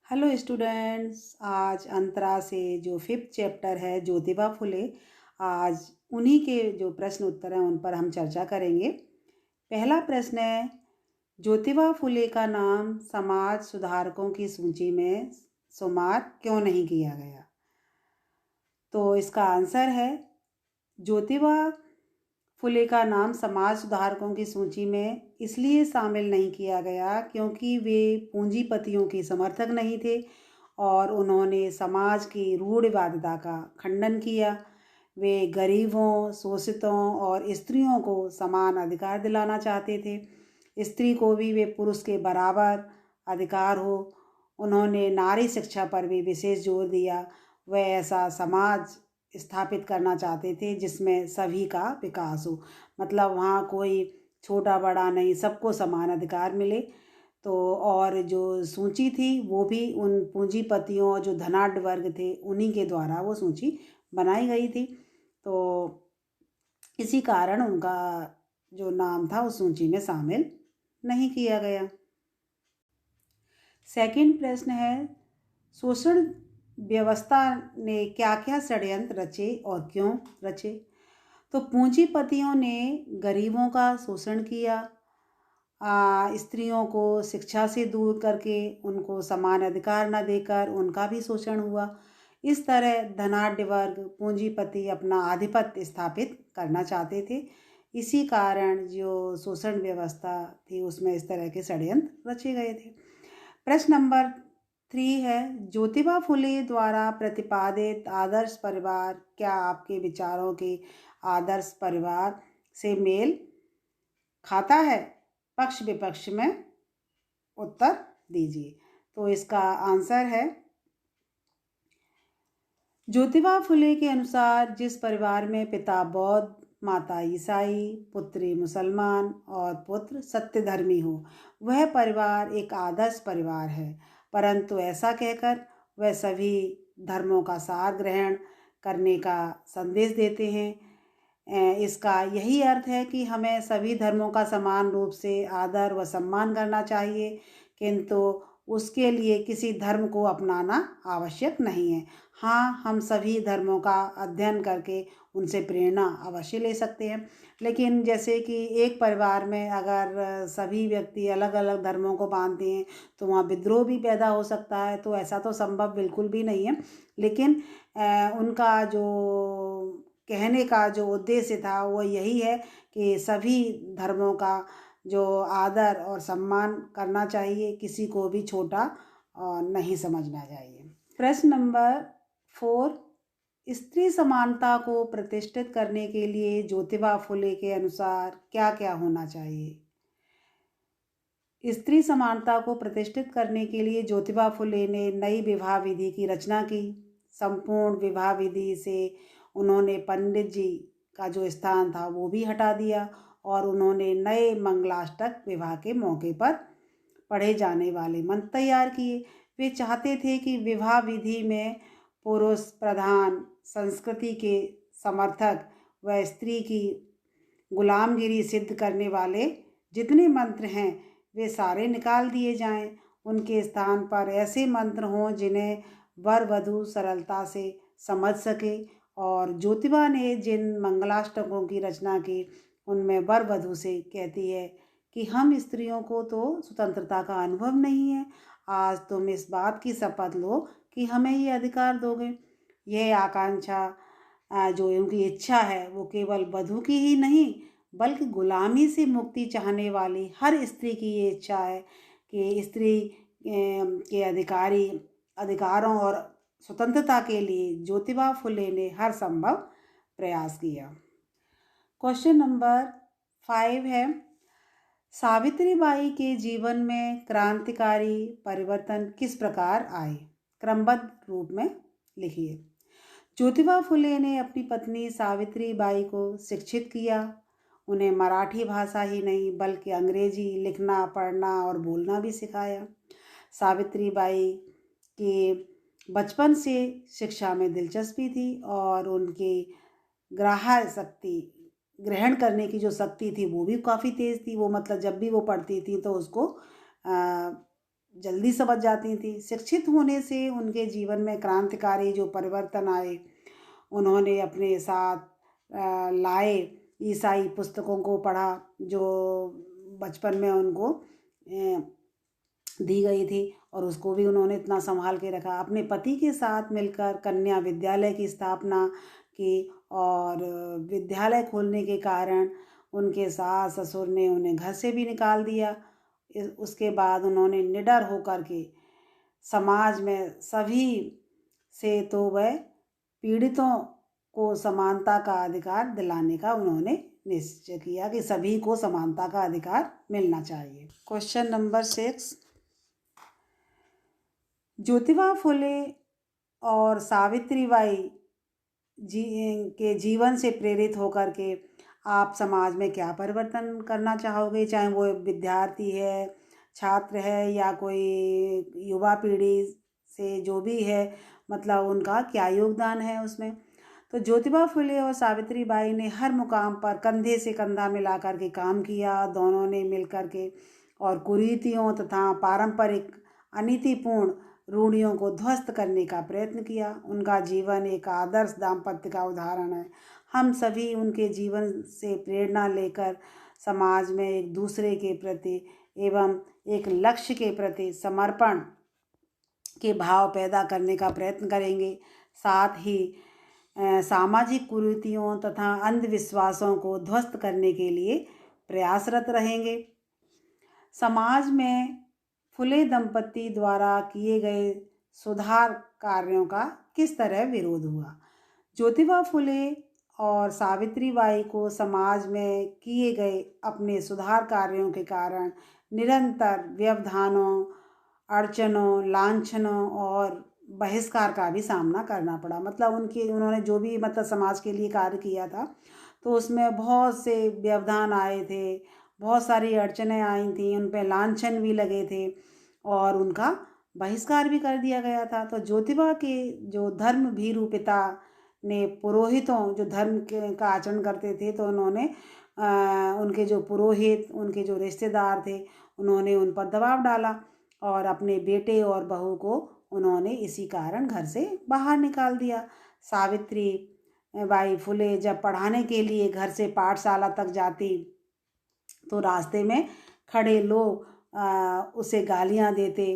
Hello students. आज अंतरा से जो फिफ्थ चैप्टर है ज्योतिबा फुले, आज उन्हीं के जो प्रश्न उत्तर हैं उन पर हम चर्चा करेंगे। पहला प्रश्न है, ज्योतिबा फुले का नाम समाज सुधारकों की सूची में शुमार क्यों नहीं किया गया? तो इसका आंसर है, ज्योतिबा फुले का नाम समाज सुधारकों की सूची में इसलिए शामिल नहीं किया गया क्योंकि वे पूंजीपतियों के समर्थक नहीं थे और उन्होंने समाज की रूढ़िवादिता का खंडन किया। वे गरीबों, शोषितों और स्त्रियों को समान अधिकार दिलाना चाहते थे। स्त्री को भी वे पुरुष के बराबर अधिकार हो। उन्होंने नारी शिक्षा पर भी विशेष जोर दिया। वह ऐसा समाज स्थापित करना चाहते थे जिसमें सभी का विकास हो, मतलब वहाँ कोई छोटा बड़ा नहीं, सबको समान अधिकार मिले। तो और जो सूची थी वो भी उन पूंजीपतियों और जो धनाढ्य वर्ग थे उन्हीं के द्वारा वो सूची बनाई गई थी। तो इसी कारण उनका जो नाम था उस सूची में शामिल नहीं किया गया। सेकंड प्रश्न है, शोषण व्यवस्था ने क्या क्या षड्यंत्र रचे और क्यों रचे? तो पूंजीपतियों ने गरीबों का शोषण किया, स्त्रियों को शिक्षा से दूर करके उनको समान अधिकार न देकर उनका भी शोषण हुआ। इस तरह धनाढ्य वर्ग पूंजीपति अपना आधिपत्य स्थापित करना चाहते थे। इसी कारण जो शोषण व्यवस्था थी उसमें इस तरह के षड्यंत्र रचे गए थे। प्रश्न नंबर 3 है, ज्योतिबा फुले द्वारा प्रतिपादित आदर्श परिवार क्या आपके विचारों के आदर्श परिवार से मेल खाता है? पक्ष विपक्ष में उत्तर दीजिए। तो इसका आंसर है, ज्योतिबा फुले के अनुसार जिस परिवार में पिता बौद्ध, माता ईसाई, पुत्री मुसलमान और पुत्र सत्यधर्मी हो वह परिवार एक आदर्श परिवार है। परंतु ऐसा कहकर वह सभी धर्मों का सार ग्रहण करने का संदेश देते हैं। इसका यही अर्थ है कि हमें सभी धर्मों का समान रूप से आदर व सम्मान करना चाहिए, किंतु उसके लिए किसी धर्म को अपनाना आवश्यक नहीं है। हाँ, हम सभी धर्मों का अध्ययन करके उनसे प्रेरणा अवश्य ले सकते हैं, लेकिन जैसे कि एक परिवार में अगर सभी व्यक्ति अलग अलग धर्मों को मानते हैं तो वहाँ विद्रोह भी पैदा हो सकता है। तो ऐसा तो संभव बिल्कुल भी नहीं है, लेकिन उनका जो कहने का जो उद्देश्य था वो यही है कि सभी धर्मों का जो आदर और सम्मान करना चाहिए, किसी को भी छोटा नहीं समझना चाहिए। प्रश्न नंबर 4, स्त्री समानता को प्रतिष्ठित करने के लिए ज्योतिबा फुले के अनुसार क्या क्या होना चाहिए? स्त्री समानता को प्रतिष्ठित करने के लिए ज्योतिबा फुले ने नई विवाह विधि की रचना की। संपूर्ण विवाह विधि से उन्होंने पंडित जी का जो स्थान था वो भी हटा दिया और उन्होंने नए मंगलाष्टक विवाह के मौके पर पढ़े जाने वाले मंत्र तैयार किए। वे चाहते थे कि विवाह विधि में पुरुष प्रधान संस्कृति के समर्थक व स्त्री की गुलामगिरी सिद्ध करने वाले जितने मंत्र हैं वे सारे निकाल दिए जाएं। उनके स्थान पर ऐसे मंत्र हों जिन्हें वर वधू सरलता से समझ सके। और ज्योतिबा ने जिन मंगलाष्टकों की रचना की उनमें वर वधू से कहती है कि हम स्त्रियों को तो स्वतंत्रता का अनुभव नहीं है, आज तुम इस बात की शपथ लो कि हमें ये अधिकार दोगे। यह आकांक्षा जो उनकी इच्छा है वो केवल वधू की ही नहीं बल्कि गुलामी से मुक्ति चाहने वाली हर स्त्री की ये इच्छा है कि स्त्री के अधिकारों और स्वतंत्रता के लिए ज्योतिबा फुले ने हर संभव प्रयास किया। क्वेश्चन नंबर 5 है, सावित्रीबाई के जीवन में क्रांतिकारी परिवर्तन किस प्रकार आए? क्रमबद्ध रूप में लिखिए। ज्योतिबा फुले ने अपनी पत्नी सावित्रीबाई को शिक्षित किया। उन्हें मराठी भाषा ही नहीं बल्कि अंग्रेजी लिखना पढ़ना और बोलना भी सिखाया। सावित्रीबाई के बचपन से शिक्षा में दिलचस्पी थी और उनकी ग्रहण करने की जो शक्ति थी वो भी काफ़ी तेज़ थी। वो मतलब जब भी वो पढ़ती थी तो उसको जल्दी समझ जाती थी। शिक्षित होने से उनके जीवन में क्रांतिकारी जो परिवर्तन आए, उन्होंने अपने साथ लाए ईसाई पुस्तकों को पढ़ा जो बचपन में उनको दी गई थी, और उसको भी उन्होंने इतना संभाल के रखा। अपने पति के साथ मिलकर कन्या विद्यालय की स्थापना की, और विद्यालय खोलने के कारण उनके सास ससुर ने उन्हें घर से भी निकाल दिया। उसके बाद उन्होंने निडर होकर के समाज में सभी से, तो वह पीड़ितों को समानता का अधिकार दिलाने का उन्होंने निश्चय किया कि सभी को समानता का अधिकार मिलना चाहिए। क्वेश्चन नंबर 6, ज्योतिबा फुले और सावित्रीबाई के जीवन से प्रेरित होकर के आप समाज में क्या परिवर्तन करना चाहोगे? चाहे वो विद्यार्थी है, छात्र है, या कोई युवा पीढ़ी से जो भी है, मतलब उनका क्या योगदान है उसमें। तो ज्योतिबा फुले और सावित्रीबाई ने हर मुकाम पर कंधे से कंधा मिला कर के काम किया। दोनों ने मिलकर के और कुरीतियों तथा पारंपरिक अनीतिपूर्ण रूढ़ियों को ध्वस्त करने का प्रयत्न किया। उनका जीवन एक आदर्श दाम्पत्य का उदाहरण है। हम सभी उनके जीवन से प्रेरणा लेकर समाज में एक दूसरे के प्रति एवं एक लक्ष्य के प्रति समर्पण के भाव पैदा करने का प्रयत्न करेंगे। साथ ही सामाजिक कुरीतियों तथा अंधविश्वासों को ध्वस्त करने के लिए प्रयासरत रहेंगे। समाज में फुले दंपति द्वारा किए गए सुधार कार्यों का किस तरह विरोध हुआ? ज्योतिबा फुले और सावित्रीबाई को समाज में किए गए अपने सुधार कार्यों के कारण निरंतर व्यवधानों, अड़चनों, लांछनों और बहिष्कार का भी सामना करना पड़ा। मतलब उन्होंने जो भी मतलब समाज के लिए कार्य किया था, तो उसमें बहुत से व्यवधान आए थे, बहुत सारी अड़चनें आई थी, उन पे लांछन भी लगे थे और उनका बहिष्कार भी कर दिया गया था। तो ज्योतिबा के जो धर्म भीरु पिता ने पुरोहितों जो धर्म का आचरण करते थे, तो उन्होंने उनके जो पुरोहित, उनके जो रिश्तेदार थे, उन्होंने उन पर दबाव डाला और अपने बेटे और बहू को उन्होंने इसी कारण घर से बाहर निकाल दिया। सावित्री बाई फुले जब पढ़ाने के लिए घर से पाठशाला तक जाती, तो रास्ते में खड़े लोग उसे गालियां देते,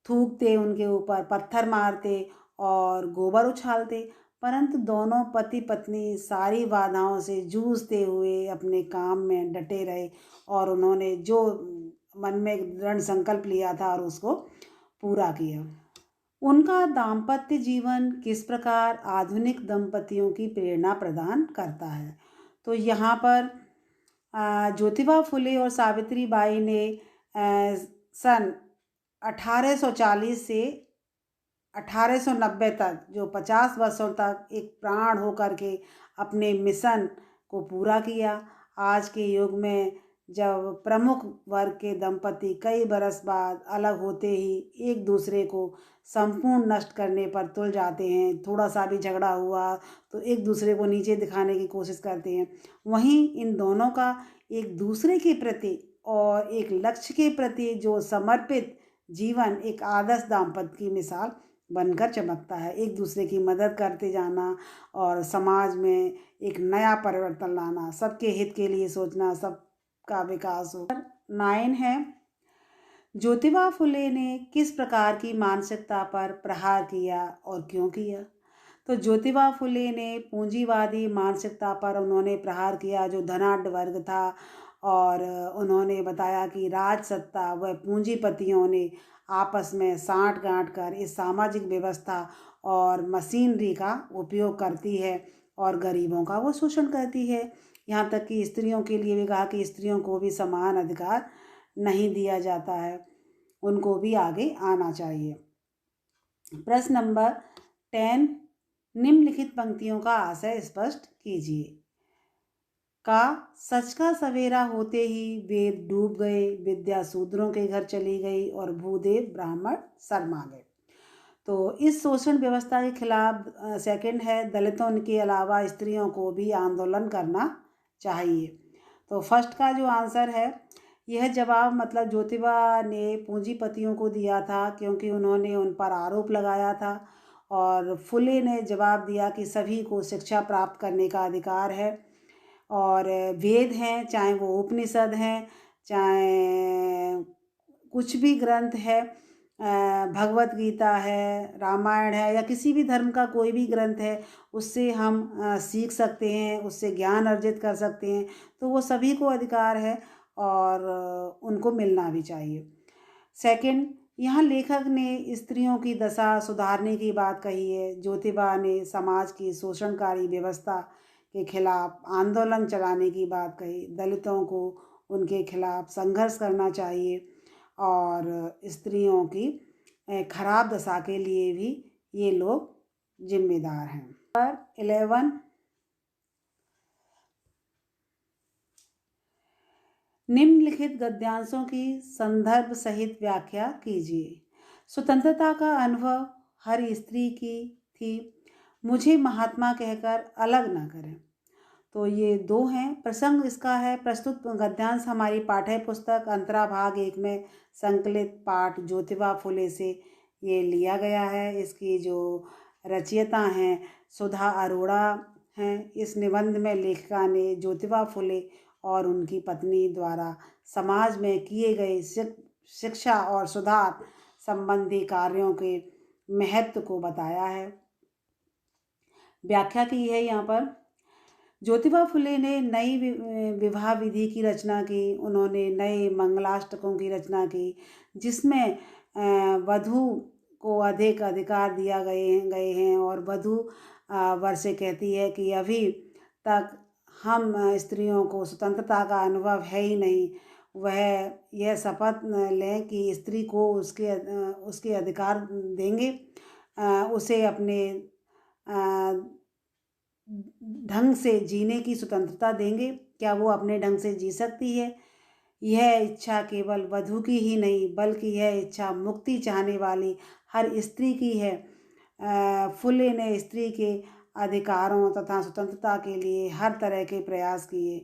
थूकते उनके ऊपर, पत्थर मारते और गोबर उछालते, परंतु दोनों पति पत्नी सारी बाधाओं से जूझते हुए अपने काम में डटे रहे और उन्होंने जो मन में दृढ़ संकल्प लिया था और उसको पूरा किया। उनका दाम्पत्य जीवन किस प्रकार आधुनिक दंपतियों की प्रेरणा प्रदान करता है? तो यहाँ पर ज्योतिबा फुले और सावित्रीबाई ने सन 1840 से 1890 तक जो 50 वर्षों तक एक प्राण होकर के अपने मिशन को पूरा किया। आज के युग में जब प्रमुख वर्ग के दंपति कई बरस बाद अलग होते ही एक दूसरे को संपूर्ण नष्ट करने पर तुल जाते हैं, थोड़ा सा भी झगड़ा हुआ तो एक दूसरे को नीचे दिखाने की कोशिश करते हैं, वहीं इन दोनों का एक दूसरे के प्रति और एक लक्ष्य के प्रति जो समर्पित जीवन एक आदर्श दाम्पत्य की मिसाल बनकर चमकता है। एक दूसरे की मदद करते जाना और समाज में एक नया परिवर्तन लाना, सबके हित के लिए सोचना, सबका विकास हो। 9 है, ज्योतिबा फुले ने किस प्रकार की मानसिकता पर प्रहार किया और क्यों किया? तो ज्योतिबा फुले ने पूंजीवादी मानसिकता पर उन्होंने प्रहार किया जो धनाढ्य वर्ग था, और उन्होंने बताया कि राज सत्ता व पूंजीपतियों ने आपस में साँठ गांठ कर इस सामाजिक व्यवस्था और मशीनरी का उपयोग करती है और गरीबों का वो शोषण करती है। यहाँ तक कि स्त्रियों के लिए भी कहा कि स्त्रियों को भी समान अधिकार नहीं दिया जाता है, उनको भी आगे आना चाहिए। प्रश्न नंबर 10, निम्नलिखित पंक्तियों का आशय स्पष्ट कीजिए। का सच का सवेरा होते ही वेद डूब गए, विद्या शूद्रों के घर चली गई और भूदेव ब्राह्मण शर्मा गए। तो इस शोषण व्यवस्था के खिलाफ सेकंड है, दलितों के अलावा स्त्रियों को भी आंदोलन करना चाहिए। तो फर्स्ट का जो आंसर है यह जवाब मतलब ज्योतिबा ने पूंजीपतियों को दिया था, क्योंकि उन्होंने उन पर आरोप लगाया था। और फुले ने जवाब दिया कि सभी को शिक्षा प्राप्त करने का अधिकार है, और वेद हैं, चाहे वो उपनिषद हैं, चाहे कुछ भी ग्रंथ है, भगवत गीता है, रामायण है, या किसी भी धर्म का कोई भी ग्रंथ है, उससे हम सीख सकते हैं, उससे ज्ञान अर्जित कर सकते हैं। तो वो सभी को अधिकार है और उनको मिलना भी चाहिए। सेकंड, यहाँ लेखक ने स्त्रियों की दशा सुधारने की बात कही है। ज्योतिबा ने समाज की शोषणकारी व्यवस्था के खिलाफ आंदोलन चलाने की बात कही। दलितों को उनके खिलाफ संघर्ष करना चाहिए, और स्त्रियों की खराब दशा के लिए भी ये लोग जिम्मेदार हैं। नंबर 11, निम्नलिखित गद्यांशों की संदर्भ सहित व्याख्या कीजिए। स्वतंत्रता का अनुभव हर स्त्री की थी, मुझे महात्मा कहकर अलग न करें। तो ये 2 हैं। प्रसंग इसका है, प्रस्तुत गद्यांश हमारी पाठ्य पुस्तक अंतरा भाग 1 में संकलित पाठ ज्योतिबा फुले से ये लिया गया है। इसकी जो रचयिता हैं सुधा अरोड़ा हैं। इस निबंध में लेखिका ने ज्योतिबा फुले और उनकी पत्नी द्वारा समाज में किए गए शिक्षा और सुधार संबंधी कार्यों के महत्व को बताया है। व्याख्या की है यहाँ पर। ज्योतिबा फुले ने नई विवाह विधि की रचना की। उन्होंने नए मंगलाष्टकों की रचना की, जिसमें वधू को अधिक अधिकार दिया गए हैं, और वधू वर से कहती है कि अभी तक हम स्त्रियों को स्वतंत्रता का अनुभव है ही नहीं। वह यह शपथ लें कि स्त्री को उसके अधिकार देंगे, उसे अपने ढंग से जीने की स्वतंत्रता देंगे। क्या वो अपने ढंग से जी सकती है? यह इच्छा केवल वधू की ही नहीं, बल्कि यह इच्छा मुक्ति चाहने वाली हर स्त्री की है। फुले ने स्त्री के अधिकारों तथा स्वतंत्रता के लिए हर तरह के प्रयास किए।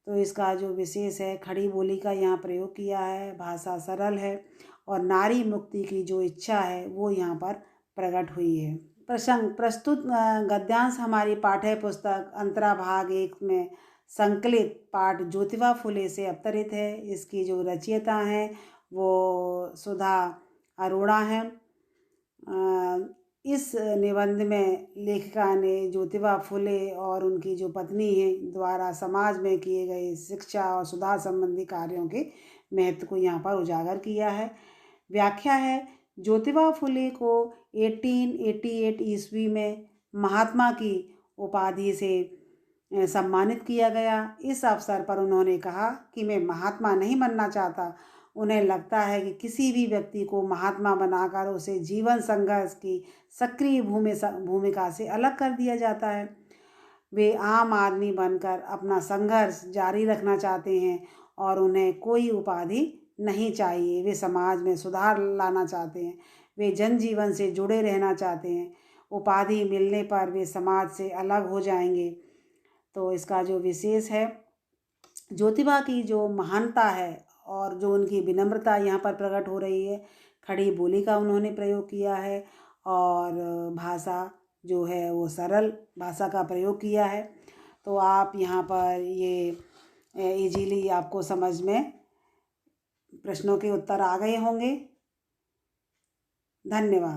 तो इसका जो विशेष है, खड़ी बोली का यहाँ प्रयोग किया है, भाषा सरल है, और नारी मुक्ति की जो इच्छा है वो यहाँ पर प्रकट हुई है। प्रसंग, प्रस्तुत गद्यांश हमारी पाठ्य पुस्तक अंतरा भाग 1 में संकलित पाठ ज्योतिबा फुले से अवतरित है। इसकी जो रचयिता हैं वो सुधा अरोड़ा हैं। इस निबंध में लेखिका ने ज्योतिबा फुले और उनकी जो पत्नी है द्वारा समाज में किए गए शिक्षा और सुधार संबंधी कार्यों के महत्व को यहाँ पर उजागर किया है। व्याख्या है, ज्योतिबा फुले को 1888 ईस्वी में महात्मा की उपाधि से सम्मानित किया गया। इस अवसर पर उन्होंने कहा कि मैं महात्मा नहीं बनना चाहता। उन्हें लगता है कि किसी भी व्यक्ति को महात्मा बनाकर उसे जीवन संघर्ष की सक्रिय भूमिका से अलग कर दिया जाता है। वे आम आदमी बनकर अपना संघर्ष जारी रखना चाहते हैं, और उन्हें कोई उपाधि नहीं चाहिए। वे समाज में सुधार लाना चाहते हैं। वे जनजीवन से जुड़े रहना चाहते हैं। उपाधि मिलने पर वे समाज से अलग हो जाएंगे। तो इसका जो विशेष है, ज्योतिबा की जो महानता है और जो उनकी विनम्रता यहाँ पर प्रकट हो रही है। खड़ी बोली का उन्होंने प्रयोग किया है, और भाषा जो है वो सरल भाषा का प्रयोग किया है। तो आप यहाँ पर ये इजीली आपको समझ में प्रश्नों के उत्तर आ गए होंगे। धन्यवाद।